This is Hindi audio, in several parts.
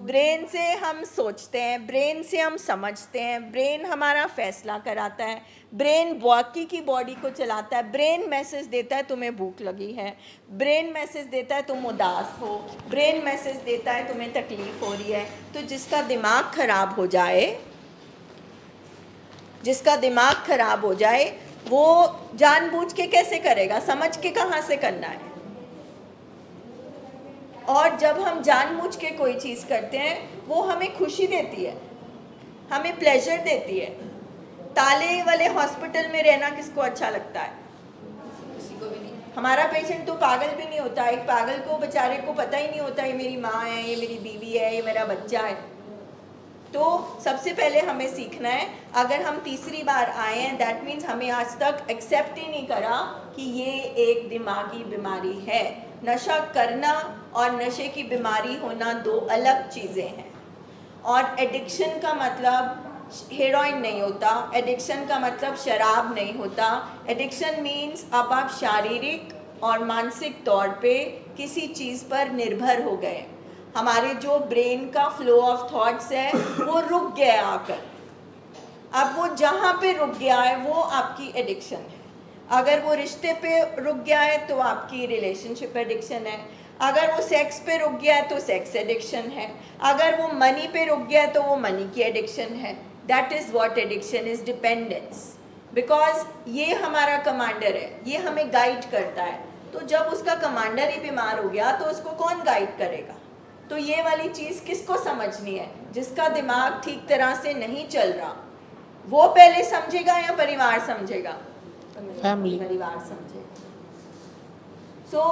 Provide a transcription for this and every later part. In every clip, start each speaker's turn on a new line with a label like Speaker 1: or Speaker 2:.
Speaker 1: ब्रेन से हम सोचते हैं, ब्रेन से हम समझते हैं, ब्रेन हमारा फैसला कराता है, ब्रेन बाकी की बॉडी को चलाता है। ब्रेन मैसेज देता है तुम्हें भूख लगी है, ब्रेन मैसेज देता है तुम उदास हो, ब्रेन मैसेज देता है तुम्हें तकलीफ हो रही है। तो जिसका दिमाग खराब हो जाए, जिसका दिमाग खराब हो जाए वो जानबूझ के कैसे करेगा, समझ के कहाँ से करना है। और जब हम जानबूझ के कोई चीज़ करते हैं वो हमें खुशी देती है, हमें प्लेजर देती है। ताले वाले हॉस्पिटल में रहना किसको अच्छा लगता है? किसी को भी नहीं। हमारा पेशेंट तो पागल भी नहीं होता, एक पागल को बेचारे को पता ही नहीं होता ये मेरी माँ है, ये मेरी बीवी है, ये मेरा बच्चा है। तो सबसे पहले हमें सीखना है, अगर हम तीसरी बार आए हैं दैट मीन्स हमें आज तक एक्सेप्ट ही नहीं करा कि ये एक दिमागी बीमारी है। नशा करना और नशे की बीमारी होना दो अलग चीज़ें हैं। और एडिक्शन का मतलब हेरोइन नहीं होता, एडिक्शन का मतलब शराब नहीं होता। एडिक्शन मीन्स अब आप शारीरिक और मानसिक तौर पे किसी चीज़ पर निर्भर हो गए। हमारे जो ब्रेन का फ्लो ऑफ थॉट्स है वो रुक गया आकर। अब वो जहाँ पे रुक गया है वो आपकी एडिक्शन है। अगर वो रिश्ते पे रुक गया है तो आपकी रिलेशनशिप एडिक्शन है। अगर वो सेक्स पे रुक गया है तो सेक्स एडिक्शन है। अगर वो मनी पे रुक गया है तो वो मनी की एडिक्शन है। That is what addiction is, dependence. Because ये हमारा कमांडर है, ये हमें गाइड करता है। तो जब उसका कमांडर ही बीमार हो गया तो उसको कौन गाइड करेगा? तो ये वाली चीज़ किसको समझनी है? जिसका दिमाग ठीक तरह से नहीं चल रहा वो पहले समझेगा या परिवार समझेगा?
Speaker 2: फैमिली।
Speaker 1: परिवार समझेगा। सो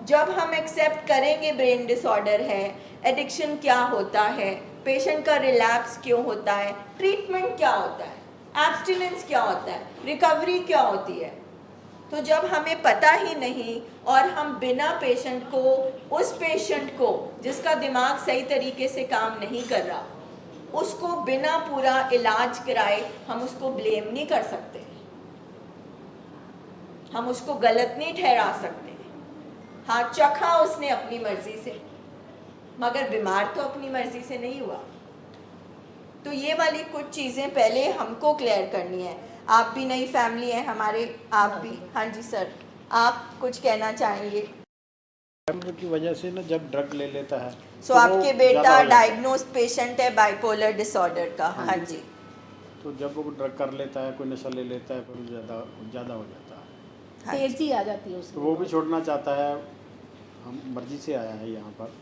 Speaker 1: जब हम एक्सेप्ट करेंगे ब्रेन डिसऑर्डर है, एडिक्शन क्या होता है, पेशेंट का रिलैप्स क्यों होता है, ट्रीटमेंट क्या होता है, एब्स्टिनेंस क्या होता है, रिकवरी क्या होती है, तो जब हमें पता ही नहीं और हम बिना पेशेंट को, उस पेशेंट को जिसका दिमाग सही तरीके से काम नहीं कर रहा, उसको बिना पूरा इलाज कराए हम उसको ब्लेम नहीं कर सकते, हम उसको गलत नहीं ठहरा सकते। हाँ, चखा उसने अपनी मर्जी से, मगर बीमार तो अपनी मर्जी से नहीं हुआ। तो ये वाली कुछ चीज़ें पहले हमको क्लियर करनी है। आप भी नई फैमिली है हमारे, आप भी। हाँ जी सर, आप कुछ कहना चाहेंगे?
Speaker 3: की वजह से ना जब ड्रग ले लेता है
Speaker 1: सो
Speaker 3: तो
Speaker 1: आपके
Speaker 3: वो
Speaker 1: बेटा
Speaker 3: ज़्यादा हो जाता है।
Speaker 1: डायग्नोस्ड पेशेंट है बाइपोलर डिसऑर्डर का। हाँ जी।
Speaker 3: तो जब वो ड्रग कर लेता है, कोई नशा ले लेता है, फिर ज़्यादा हो जाता है।
Speaker 1: हाँ जी।
Speaker 2: तेजी आ जाती है
Speaker 3: तो
Speaker 2: उसमें।
Speaker 3: वो भी छोड़ना चाहता है। हम मर्जी से आया है यहाँ पर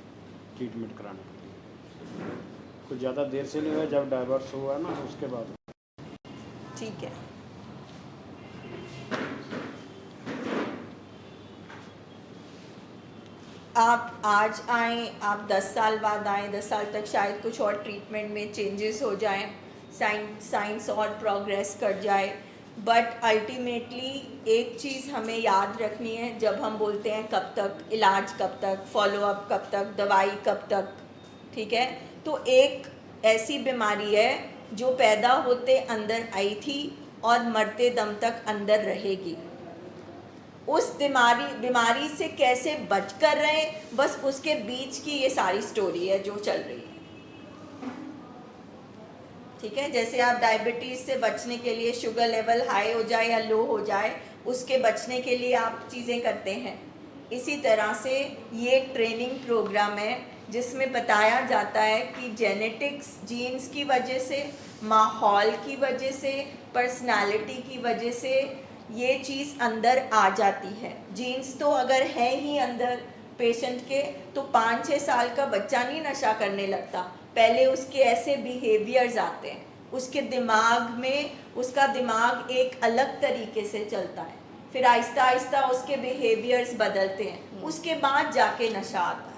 Speaker 3: ट्रीटमेंट कराने के लिए। कुछ ज़्यादा देर से नहीं हुआ, जब डाइवर्स हुआ ना उसके बाद।
Speaker 1: ठीक है। आप आज आए, आप 10 साल बाद आए, 10 साल तक शायद कुछ और ट्रीटमेंट में चेंजेस हो जाएं, साइंस और प्रोग्रेस कर जाए, बट अल्टीमेटली एक चीज़ हमें याद रखनी है जब हम बोलते हैं कब तक इलाज, कब तक फॉलोअप, कब तक दवाई, कब तक, ठीक है। तो एक ऐसी बीमारी है जो पैदा होते अंदर आई थी और मरते दम तक अंदर रहेगी। उस बीमारी से कैसे बच कर रहे, बस उसके बीच की ये सारी स्टोरी है जो चल रही है, ठीक है। जैसे आप डायबिटीज़ से बचने के लिए शुगर लेवल हाई हो जाए या लो हो जाए, उसके बचने के लिए आप चीज़ें करते हैं। इसी तरह से ये एक ट्रेनिंग प्रोग्राम है जिसमें बताया जाता है कि जेनेटिक्स, जीन्स की वजह से, माहौल की वजह से, पर्सनालिटी की वजह से ये चीज़ अंदर आ जाती है। जीन्स तो अगर है ही अंदर पेशेंट के, तो 5-6 साल का बच्चा नहीं नशा करने लगता, पहले उसके ऐसे बिहेवियर्स आते हैं, उसके दिमाग में, उसका दिमाग एक अलग तरीके से चलता है, फिर आहिस्ता आहिस्ता उसके बिहेवियर्स बदलते हैं, उसके बाद जाके नशा आता है।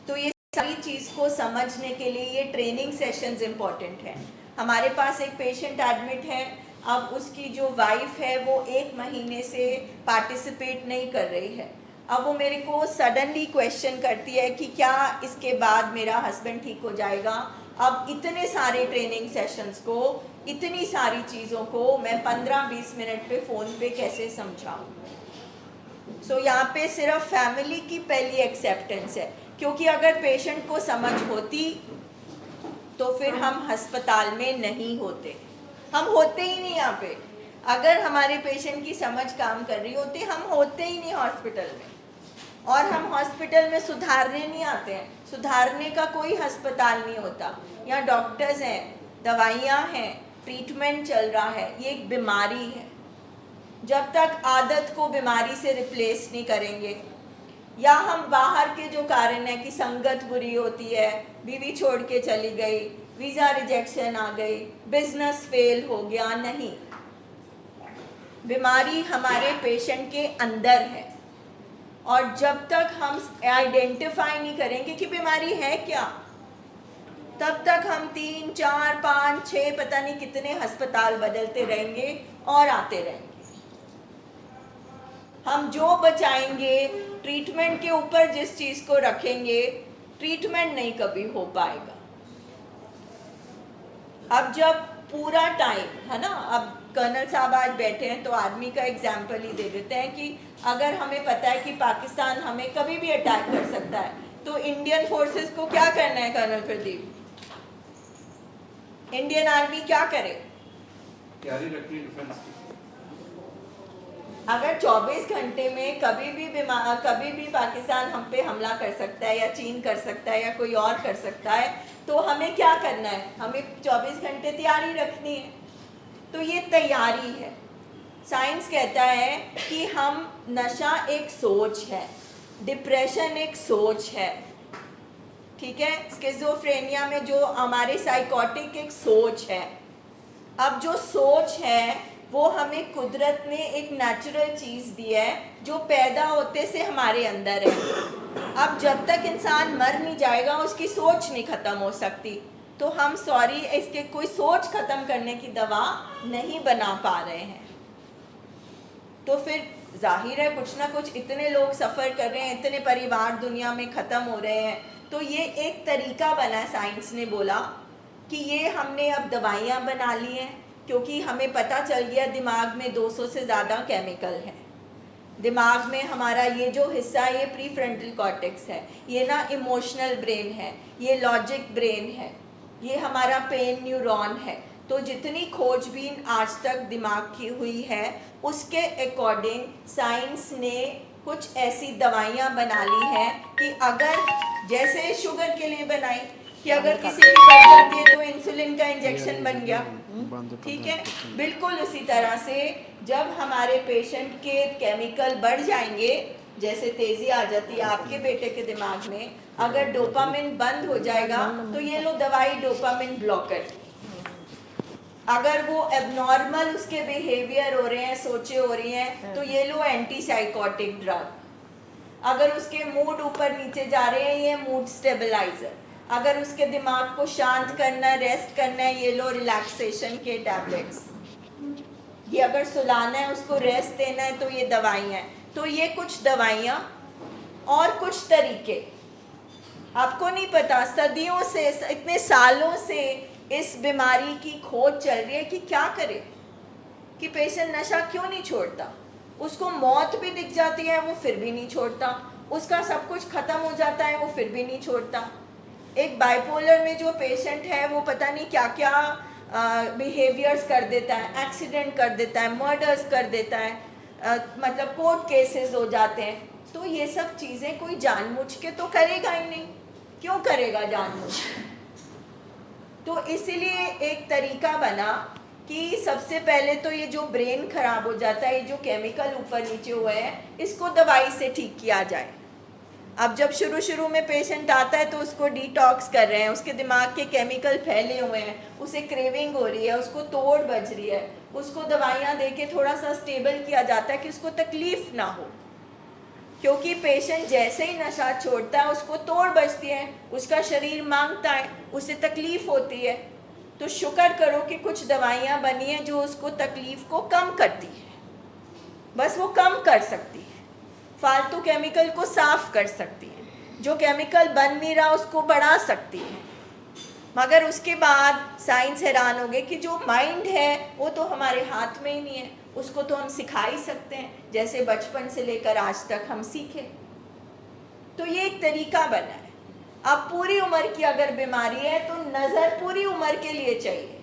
Speaker 1: तो ये सारी चीज़ को समझने के लिए ये ट्रेनिंग सेशंस इम्पॉर्टेंट है। हमारे पास एक पेशेंट एडमिट है, अब उसकी जो वाइफ है वो 1 महीने से पार्टिसिपेट नहीं कर रही है। अब वो मेरे को सडनली क्वेश्चन करती है कि क्या इसके बाद मेरा हस्बैंड ठीक हो जाएगा। अब इतने सारे ट्रेनिंग सेशंस को, इतनी सारी चीज़ों को मैं 15-20 मिनट पे फ़ोन पे कैसे समझाऊँ? सो यहाँ पे सिर्फ फैमिली की पहली एक्सेप्टेंस है, क्योंकि अगर पेशेंट को समझ होती तो फिर हम अस्पताल में नहीं होते, हम होते ही नहीं यहाँ पे। अगर हमारे पेशेंट की समझ काम कर रही होती हम होते ही नहीं हॉस्पिटल में। और हम हॉस्पिटल में सुधारने नहीं आते हैं, सुधारने का कोई अस्पताल नहीं होता। यहाँ डॉक्टर्स हैं, दवाइयाँ हैं, ट्रीटमेंट चल रहा है। ये एक बीमारी है, जब तक आदत को बीमारी से रिप्लेस नहीं करेंगे, या हम बाहर के जो कारण है कि संगत बुरी होती है, बीवी छोड़ के चली गई, वीज़ा रिजेक्शन आ गई, बिजनेस फेल हो गया, नहीं, बीमारी हमारे पेशेंट के अंदर है। और जब तक हम आइडेंटिफाई नहीं करेंगे कि बीमारी है क्या, तब तक हम 3, 4, 5, 6 पता नहीं कितने अस्पताल बदलते रहेंगे और आते रहेंगे। हम जो बचाएंगे, ट्रीटमेंट के ऊपर जिस चीज़ को रखेंगे, ट्रीटमेंट नहीं कभी हो पाएगा। अब जब पूरा टाइम है ना, अब कर्नल साहब आज बैठे हैं तो आर्मी का एग्जाम्पल ही दे देते हैं कि अगर हमें पता है कि पाकिस्तान हमें कभी भी अटैक कर सकता है, तो इंडियन फोर्सेस को क्या करना है कर्नल प्रदीप? इंडियन आर्मी क्या करे?
Speaker 2: तैयारी रखनी डिफेंस की।
Speaker 1: अगर 24 घंटे में कभी भी पाकिस्तान हम पे हमला कर सकता है, या चीन कर सकता है, या कोई और कर सकता है, तो हमें क्या करना है? हमें 24 घंटे तैयारी रखनी है। तो ये तैयारी है। साइंस कहता है कि हम नशा एक सोच है, डिप्रेशन एक सोच है, ठीक है, स्किज़ोफ्रेनिया में जो हमारे साइकोटिक एक सोच है। अब जो सोच है वो हमें कुदरत ने एक नेचुरल चीज़ दी है जो पैदा होते से हमारे अंदर है। अब जब तक इंसान मर नहीं जाएगा उसकी सोच नहीं ख़त्म हो सकती। तो हम इसके कोई सोच ख़त्म करने की दवा नहीं बना पा रहे हैं। तो फिर जाहिर है कुछ ना कुछ, इतने लोग सफ़र कर रहे हैं, इतने परिवार दुनिया में ख़त्म हो रहे हैं, तो ये एक तरीका बना, साइंस ने बोला कि ये हमने अब दवाइयाँ बना ली हैं, क्योंकि हमें पता चल गया दिमाग में 200 से ज़्यादा केमिकल है। दिमाग में हमारा ये जो हिस्सा है ये प्री फ्रंटल कॉर्टेक्स है, ये ना इमोशनल ब्रेन है, ये लॉजिक ब्रेन है, ये हमारा पेन न्यूरॉन है। तो जितनी खोजबीन आज तक दिमाग की हुई है उसके अकॉर्डिंग साइंस ने कुछ ऐसी दवाइयाँ बना ली हैं कि अगर जैसे शुगर के लिए बनाई कि अगर किसी की बढ़ जाती है तो इंसुलिन का इंजेक्शन बन गया, ठीक है, बिल्कुल उसी तरह से जब हमारे पेशेंट के केमिकल बढ़ जाएंगे, जैसे तेज़ी आ जाती है आपके बेटे के दिमाग में, अगर डोपामिन बंद हो जाएगा तो ये लो दवाई डोपामिन ब्लॉकर। अगर वो एबनॉर्मल उसके बिहेवियर हो रहे हैं, सोचे हो रही हैं, तो ये लो एंटीसाइकोटिक ड्रग। अगर उसके मूड ऊपर नीचे जा रहे हैं, ये मूड स्टेबलाइजर। अगर उसके दिमाग को शांत करना है, रेस्ट करना है, ये लो रिलैक्सेशन के टैबलेट्स। ये अगर सुलाना है, उसको रेस्ट देना है, तो ये दवाइयाँ हैं। तो ये कुछ दवाइयाँ और कुछ तरीके आपको नहीं पता, सदियों से, इतने सालों से इस बीमारी की खोज चल रही है कि क्या करे, कि पेशेंट नशा क्यों नहीं छोड़ता। उसको मौत भी दिख जाती है वो फिर भी नहीं छोड़ता, उसका सब कुछ ख़त्म हो जाता है वो फिर भी नहीं छोड़ता। एक बाइपोलर में जो पेशेंट है वो पता नहीं क्या क्या बिहेवियर्स कर देता है, एक्सीडेंट कर देता है, मर्डर्स कर देता है, मतलब कोर्ट केसेस हो जाते हैं। तो ये सब चीज़ें कोई जानबूझ के तो करेगा ही नहीं, क्यों करेगा जानबूझ? तो इसीलिए एक तरीका बना कि सबसे पहले तो ये जो ब्रेन ख़राब हो जाता है, ये जो केमिकल ऊपर नीचे हुए हैं, इसको दवाई से ठीक किया जाए। अब जब शुरू में पेशेंट आता है तो उसको डिटॉक्स कर रहे हैं, उसके दिमाग के केमिकल फैले हुए हैं, उसे क्रेविंग हो रही है, उसको तोड़ बज रही है, उसको दवाइयाँ दे के थोड़ा सा स्टेबल किया जाता है कि उसको तकलीफ़ ना हो। क्योंकि पेशेंट जैसे ही नशा छोड़ता है उसको तोड़ बजती है, उसका शरीर मांगता है, उसे तकलीफ़ होती है। तो शुक्र करो कि कुछ दवाइयाँ बनी हैं जो उसको तकलीफ़ को कम करती है, बस वो कम कर सकती है, फालतू केमिकल को साफ कर सकती है, जो केमिकल बन नहीं रहा उसको बढ़ा सकती है। मगर उसके बाद साइंस हैरान हो गई कि जो माइंड है वो तो हमारे हाथ में ही नहीं है, उसको तो हम सिखा ही सकते हैं, जैसे बचपन से लेकर आज तक हम सीखे। तो ये एक तरीका बना है। अब पूरी उम्र की अगर बीमारी है तो नज़र पूरी उम्र के लिए चाहिए।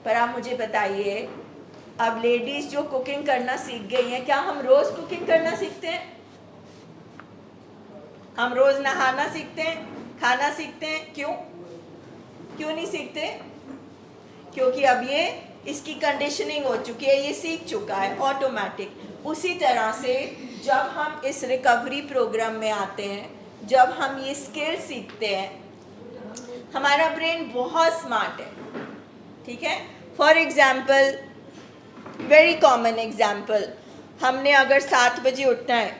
Speaker 1: पर आप मुझे बताइए, अब लेडीज जो कुकिंग करना सीख गई हैं, क्या हम रोज कुकिंग करना सीखते हैं? हम रोज नहाना सीखते हैं, खाना सीखते हैं? क्यों नहीं सीखते? क्योंकि अब ये इसकी कंडीशनिंग हो चुकी है, ये सीख चुका है ऑटोमेटिक। उसी तरह से जब हम इस रिकवरी प्रोग्राम में आते हैं, जब हम ये स्किल सीखते हैं, हमारा ब्रेन बहुत स्मार्ट है, ठीक है। For example, very common example, हमने अगर 7 बजे उठना है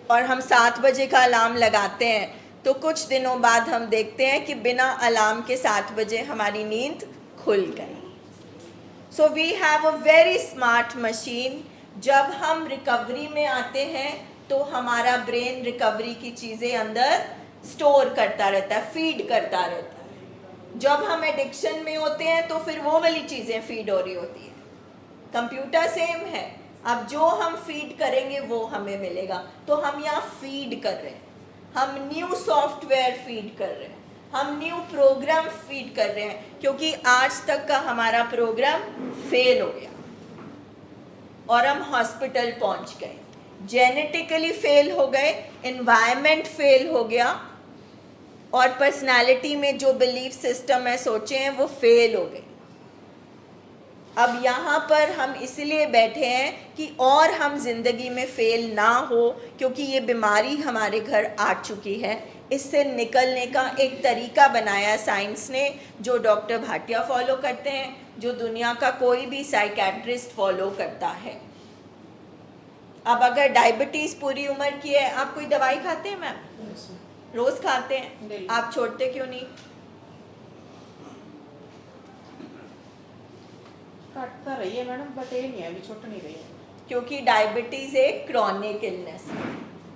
Speaker 1: और हम 7 बजे का अलार्म लगाते हैं, तो कुछ दिनों बाद हम देखते हैं कि बिना अलार्म के 7 बजे हमारी नींद खुल गई। So we have a very smart machine. जब हम रिकवरी में आते हैं तो हमारा ब्रेन रिकवरी की चीज़ें अंदर स्टोर करता रहता है, फीड करता रहता है। जब हम एडिक्शन में होते हैं तो फिर वो वाली चीज़ें फीड हो रही होती है। कंप्यूटर सेम है, अब जो हम फीड करेंगे वो हमें मिलेगा। तो हम यहाँ फीड कर रहे हैं, हम न्यू सॉफ्टवेयर फीड कर रहे हैं, हम न्यू प्रोग्राम फीड कर रहे हैं, क्योंकि आज तक का हमारा प्रोग्राम फेल हो गया और हम हॉस्पिटल पहुंच गए। जेनेटिकली फेल हो गए, एनवायरनमेंट फेल हो गया, और पर्सनालिटी में जो बिलीफ सिस्टम है, सोचे हैं, वो फेल हो गए। अब यहाँ पर हम इसलिए बैठे हैं कि और हम ज़िंदगी में फेल ना हो, क्योंकि ये बीमारी हमारे घर आ चुकी है। इससे निकलने का एक तरीका बनाया साइंस ने, जो डॉक्टर भाटिया फॉलो करते हैं, जो दुनिया का कोई भी साइकेट्रिस्ट फॉलो करता है। अब अगर डायबिटीज़ पूरी उम्र की है, आप कोई दवाई खाते हैं मैम? रोज़ खाते हैं, आप छोड़ते क्यों नहीं?
Speaker 4: काटता रही है मैडम, बट ये नहीं है, अभी छूट नहीं रही है।
Speaker 1: क्योंकि डायबिटीज़ एक क्रॉनिक इलनेस है,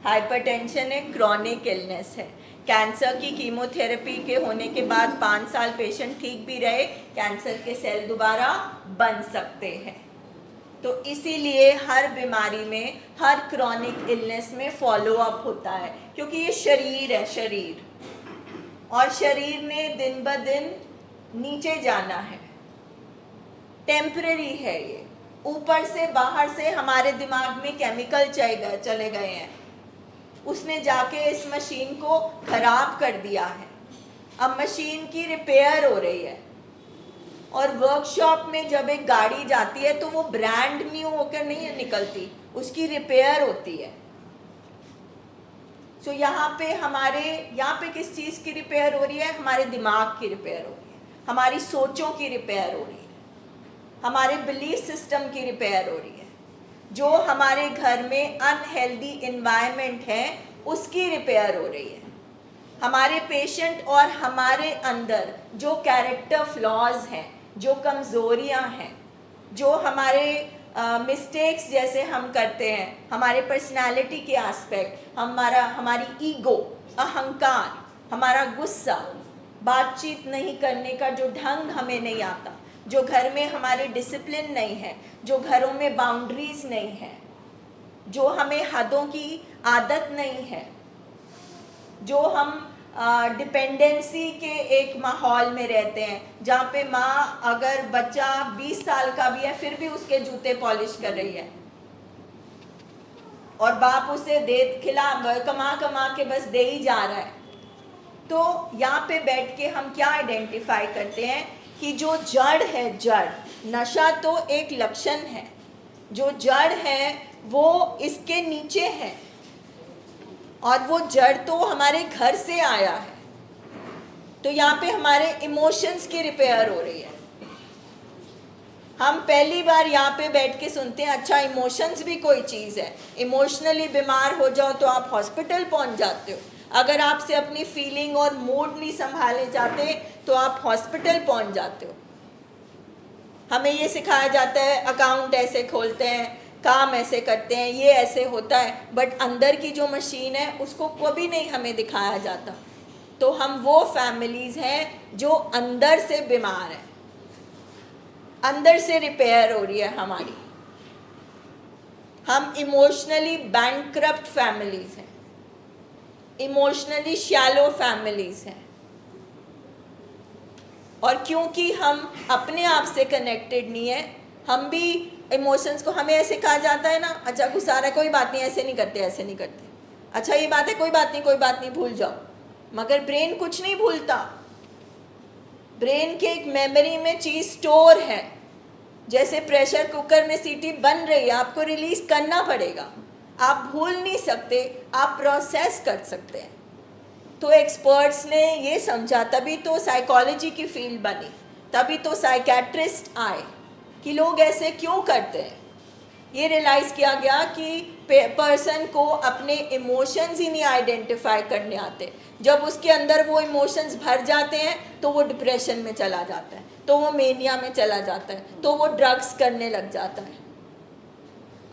Speaker 1: हाइपरटेंशन एक क्रॉनिक इलनेस है। कैंसर की कीमोथेरेपी के होने के बाद 5 साल पेशेंट ठीक भी रहे, कैंसर के सेल दोबारा बन सकते हैं। तो इसीलिए हर बीमारी में, हर क्रॉनिक इलनेस में फॉलो अप होता है, क्योंकि ये शरीर है, शरीर, और शरीर ने दिन ब दिन नीचे जाना है, टेम्परेरी है ये। ऊपर से बाहर से हमारे दिमाग में केमिकल चले गए हैं, उसने जाके इस मशीन को खराब कर दिया है। अब मशीन की रिपेयर हो रही है, और वर्कशॉप में जब एक गाड़ी जाती है तो वो ब्रांड न्यू होकर नहीं निकलती, उसकी रिपेयर होती है। सो यहाँ पे किस चीज़ की रिपेयर हो रही है? हमारे दिमाग की रिपेयर हो रही है, हमारी सोचों की रिपेयर हो रही है, हमारे बिलीफ सिस्टम की रिपेयर हो रही है, जो हमारे घर में अनहेल्दी इन्वायरमेंट है उसकी रिपेयर हो रही है। हमारे पेशेंट और हमारे अंदर जो कैरेक्टर फ्लॉज हैं, जो कमज़ोरियां हैं, जो हमारे मिस्टेक्स जैसे हम करते हैं, हमारे पर्सनालिटी के एस्पेक्ट, हमारी ईगो, अहंकार, हमारा गुस्सा, बातचीत नहीं करने का जो ढंग हमें नहीं आता, जो घर में हमारे डिसिप्लिन नहीं है, जो घरों में बाउंड्रीज नहीं है, जो हमें हदों की आदत नहीं है, जो हम डिपेंडेंसी के एक माहौल में रहते हैं, जहाँ पे माँ अगर बच्चा 20 साल का भी है फिर भी उसके जूते पॉलिश कर रही है, और बाप उसे कमा के बस दे ही जा रहा है। तो यहाँ पे बैठ के हम क्या आइडेंटिफाई करते हैं कि जो जड़ है, जड़, नशा तो एक लक्षण है, जो जड़ है वो इसके नीचे है, और वो जड़ तो हमारे घर से आया है। तो यहाँ पे हमारे इमोशंस की रिपेयर हो रही है। हम पहली बार यहाँ पे बैठ के सुनते हैं, अच्छा इमोशंस भी कोई चीज़ है। इमोशनली बीमार हो जाओ तो आप हॉस्पिटल पहुँच जाते हो, अगर आपसे अपनी फीलिंग और मूड नहीं संभाले जाते तो आप हॉस्पिटल पहुँच जाते हो। हमें ये सिखाया जाता है अकाउंट ऐसे खोलते हैं, काम ऐसे करते हैं, ये ऐसे होता है, बट अंदर की जो मशीन है उसको कभी नहीं हमें दिखाया जाता। तो हम वो फैमिलीज़ हैं जो अंदर से बीमार हैं, अंदर से रिपेयर हो रही है हमारी। हम इमोशनली बैंकक्रप्ट फैमिलीज़ हैं। इमोशनली शैलो फैमिलीज हैं, और क्योंकि हम अपने आप से कनेक्टेड नहीं है, हम भी इमोशंस को, हमें ऐसे कहा जाता है ना, अच्छा गुस्सा आ रहा है, कोई बात नहीं, ऐसे नहीं करते, ऐसे नहीं करते, अच्छा ये बात है, कोई बात नहीं, कोई बात नहीं, भूल जाओ। मगर ब्रेन कुछ नहीं भूलता। ब्रेन के एक मेमोरी में चीज़ स्टोर है। जैसे प्रेशर कुकर में सीटी बन रही है, आपको रिलीज करना पड़ेगा। आप भूल नहीं सकते, आप प्रोसेस कर सकते हैं। तो एक्सपर्ट्स ने ये समझा, तभी तो साइकोलॉजी की फील्ड बनी, तभी तो साइकेट्रिस्ट आए कि लोग ऐसे क्यों करते हैं। ये रियलाइज़ किया गया कि पर्सन को अपने इमोशंस ही नहीं आइडेंटिफाई करने आते। जब उसके अंदर वो इमोशंस भर जाते हैं तो वो डिप्रेशन में चला जाता है, तो वो मेनिया में चला जाता है, तो वो ड्रग्स करने लग जाता है।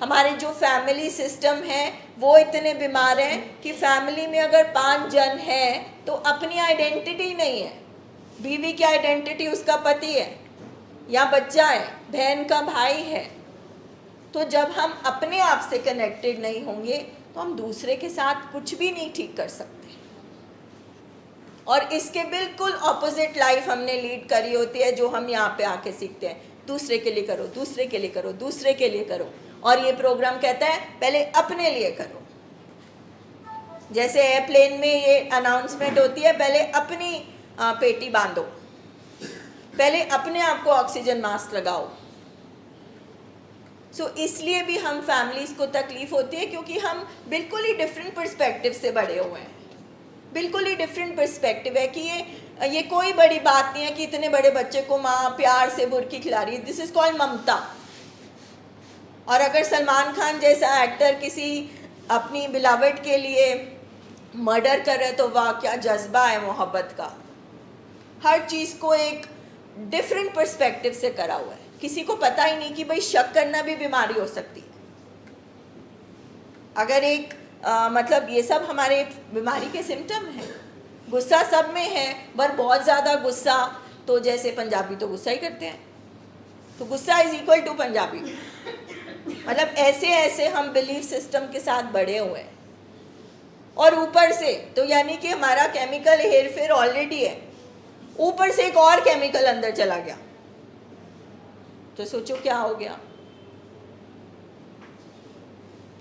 Speaker 1: हमारे जो फैमिली सिस्टम है वो इतने बीमार हैं कि फैमिली में अगर 5 जन हैं तो अपनी आइडेंटिटी नहीं है। बीवी की आइडेंटिटी उसका पति है या बच्चा है, बहन का भाई है। तो जब हम अपने आप से कनेक्टेड नहीं होंगे तो हम दूसरे के साथ कुछ भी नहीं ठीक कर सकते। और इसके बिल्कुल ऑपोजिट लाइफ हमने लीड करी होती है, जो हम यहाँ पे आके सीखते हैं। दूसरे के लिए करो, दूसरे के लिए करो, दूसरे के लिए करो। और ये प्रोग्राम कहता है पहले अपने लिए करो। जैसे एयरप्लेन में ये अनाउंसमेंट होती है, पहले अपनी पेटी बांधो, पहले अपने आप को ऑक्सीजन मास्क लगाओ। सो इसलिए भी हम फैमिलीज़ को तकलीफ़ होती है, क्योंकि हम बिल्कुल ही डिफरेंट पर्सपेक्टिव से बड़े हुए हैं। बिल्कुल ही डिफरेंट पर्सपेक्टिव है कि ये कोई बड़ी बात नहीं है कि इतने बड़े बच्चे को माँ प्यार से बुर्की खिला रही है। दिस इज़ कॉल्ड ममता। और अगर सलमान खान जैसा एक्टर किसी अपनी बिलावट के लिए मर्डर करे तो वाह क्या जज्बा है मोहब्बत का। हर चीज़ को एक डिफरेंट पर्सपेक्टिव से करा हुआ है। किसी को पता ही नहीं कि भाई शक करना भी बीमारी हो सकती है। अगर एक मतलब ये सब हमारे बीमारी के सिम्टम हैं। गुस्सा सब में है, पर बहुत ज़्यादा गुस्सा, तो जैसे पंजाबी तो गुस्सा ही करते हैं, तो गुस्सा इज इक्वल टू पंजाबी। मतलब ऐसे ऐसे हम बिलीफ सिस्टम के साथ बड़े हुए हैं। और ऊपर से तो यानी कि हमारा केमिकल हेर फेर ऑलरेडी है, ऊपर से एक और केमिकल अंदर चला गया, तो सोचो क्या हो गया।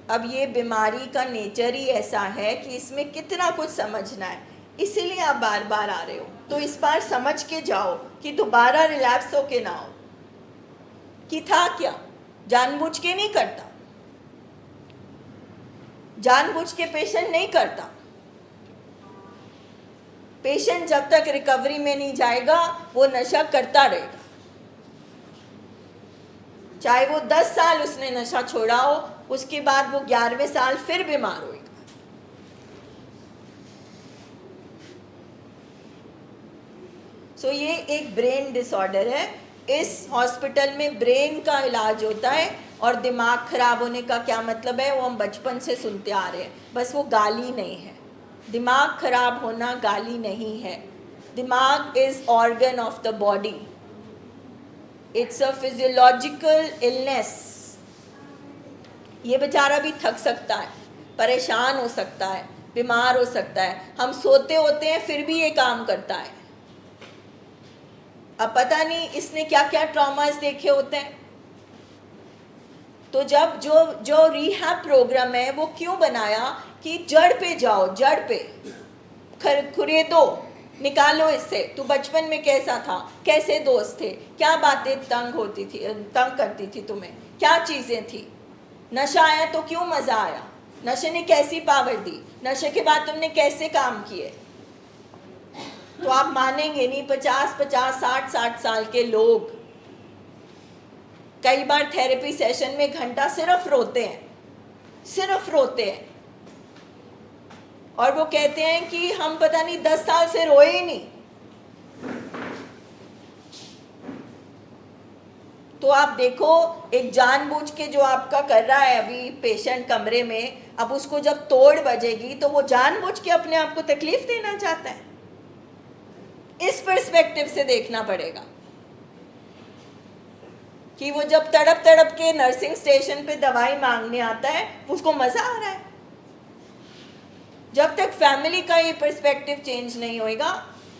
Speaker 1: अब ये बीमारी का नेचर ही ऐसा है कि इसमें कितना कुछ समझना है, इसीलिए आप बार बार आ रहे हो। तो इस बार समझ के जाओ कि दोबारा रिलैप्स होके ना हो कि था क्या। जानबूझ के नहीं करता, जानबूझ के पेशेंट नहीं करता। पेशेंट जब तक रिकवरी में नहीं जाएगा वो नशा करता रहेगा, चाहे वो 10 साल उसने नशा छोड़ा हो, उसके बाद वो 11वें साल फिर बीमार होएगा। सो ये एक ब्रेन डिसऑर्डर है। इस हॉस्पिटल में ब्रेन का इलाज होता है। और दिमाग खराब होने का क्या मतलब है, वो हम बचपन से सुनते आ रहे हैं, बस वो गाली नहीं है। दिमाग खराब होना गाली नहीं है। दिमाग is organ of the body, it's a physiological illness. ये बेचारा भी थक सकता है, परेशान हो सकता है, बीमार हो सकता है। हम सोते होते हैं फिर भी ये काम करता है। अब पता नहीं इसने क्या क्या ट्रॉमास देखे होते हैं। तो जब जो रिहैब प्रोग्राम है वो क्यों बनाया कि जड़ पे जाओ, जड़ पे खुरेदो, निकालो इससे। तू बचपन में कैसा था, कैसे दोस्त थे, क्या बातें तंग करती थी तुम्हें, क्या चीज़ें थी। नशा आया तो क्यों मज़ा आया, नशे ने कैसी पावर दी, नशे के बाद तुमने कैसे काम किए। तो आप मानेंगे नहीं, 50-50, 60-60 साल के लोग कई बार थेरेपी सेशन में घंटा सिर्फ रोते हैं, सिर्फ रोते हैं। और वो कहते हैं कि हम पता नहीं 10 साल से रोए ही नहीं। तो आप देखो, एक जानबूझ के जो आपका कर रहा है अभी पेशेंट कमरे में, अब उसको जब तोड़ बजेगी तो वो जानबूझ के अपने आप को तकलीफ देना चाहता है। इस पर्सपेक्टिव से देखना पड़ेगा कि वो जब तड़प तड़प के नर्सिंग स्टेशन पे दवाई मांगने आता है, उसको मजा आ रहा है। जब तक फैमिली का ये पर्सपेक्टिव चेंज नहीं होएगा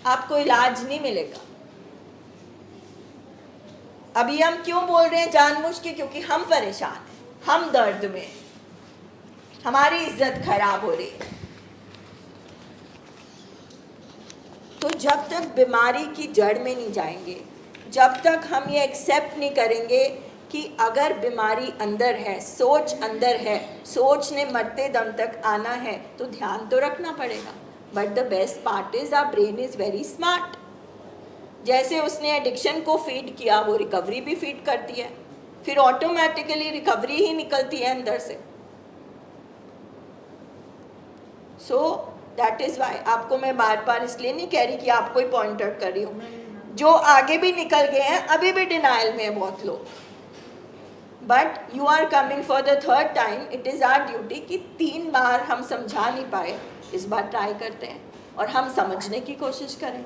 Speaker 1: आपको इलाज नहीं मिलेगा। अभी हम क्यों बोल रहे हैं जानबूझ के? क्योंकि हम परेशान हैं, हम दर्द में, हमारी इज्जत खराब हो रही है। तो जब तक बीमारी की जड़ में नहीं जाएंगे, जब तक हम ये एक्सेप्ट नहीं करेंगे कि अगर बीमारी अंदर है, सोच अंदर है, सोच ने मरते दम तक आना है, तो ध्यान तो रखना पड़ेगा। But the best part is our brain is very smart. जैसे उसने एडिक्शन को फीड किया, वो रिकवरी भी फीड करती है, फिर ऑटोमेटिकली रिकवरी ही निकलती है अंदर से। सो दैट इज़ वाई आपको मैं बार बार इसलिए नहीं कह रही कि आपको ही पॉइंट आउट कर रही हूँ, जो आगे भी निकल गए हैं अभी भी डिनाइल में है बहुत लोग। But you are coming for the third time, it is our duty कि 3 बार हम समझा नहीं पाए, इस बार ट्राई करते हैं और हम समझने की कोशिश करें।